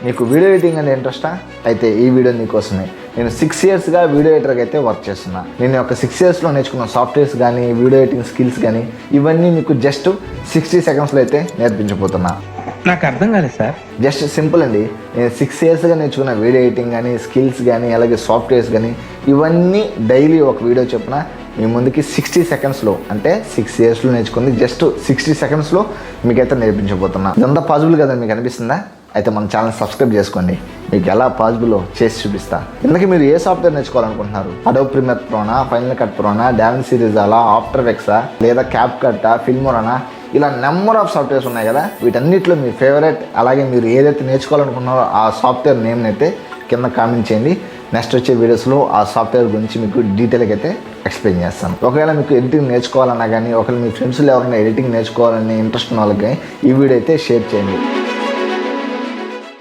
నీకు video editing అంటే ఇంట్రెస్టా? అయితే ఈ వీడియో నీకోసమే. నేను 6 ఇయర్స్గా వీడియో ఎడిటర్గా అయితే వర్క్ చేస్తున్నా. నేను ఒక 6 ఇయర్స్లో నేర్చుకున్న సాఫ్ట్వేర్స్ కానీ వీడియో ఎడిటింగ్ స్కిల్స్ కానీ ఇవన్నీ మీకు జస్ట్ 60 సెకండ్స్లో అయితే నేర్పించబోతున్నా. నాకు అర్థం కాలేదు సార్. జస్ట్ సింపుల్ అండి. నేను 6 ఇయర్స్గా నేర్చుకున్న వీడియో ఎడిటింగ్ కానీ స్కిల్స్ కానీ అలాగే సాఫ్ట్వేర్స్ కానీ ఇవన్నీ డైలీ ఒక వీడియో చొప్పున మీ ముందుకి 60 సెకండ్స్లో, అంటే 6 ఇయర్స్లో నేర్చుకుంది జస్ట్ 60 సెకండ్స్లో మీకైతే నేర్పించబోతున్నా. ఇదంతా పాసిబుల్ కదండి, మీకు అనిపిస్తుందా? అయితే మన ఛానల్ సబ్స్క్రైబ్ చేసుకోండి, మీకు ఎలా పాసిబుల్లో చేసి చూపిస్తా. ఇందుకే మీరు ఏ సాఫ్ట్వేర్ నేర్చుకోవాలనుకుంటున్నారు? అడోబ్ ప్రీమియర్ ప్రోనా, ఫైనల్ కట్ ప్రోనా, డావిన్సీ రిజాలా, ఆఫ్టర్ ఎఫెక్ట్సా, లేదా క్యాప్ కట్టా, ఫిల్మోరానా, ఇలా నెంబర్ ఆఫ్ సాఫ్ట్వేర్స్ ఉన్నాయి కదా. వీటన్నిటిలో మీ ఫేవరెట్ అలాగే మీరు ఏదైతే నేర్చుకోవాలనుకుంటున్నారో ఆ సాఫ్ట్వేర్ నేమ్ని అయితే కింద కామెంట్ చేయండి. నెక్స్ట్ వచ్చే వీడియోస్లో ఆ సాఫ్ట్వేర్ గురించి మీకు డీటెయిల్గా అయితే ఎక్స్ప్లెయిన్ చేస్తాను. ఒకవేళ మీకు ఎడిటింగ్ నేర్చుకోవాలన్నా కానీ, ఒకవేళ మీ ఫ్రెండ్స్లో ఎవరైనా ఎడిటింగ్ నేర్చుకోవాలని ఇంట్రెస్ట్ ఉన్న వాళ్ళకి ఈ వీడియో అయితే షేర్ చేయండి.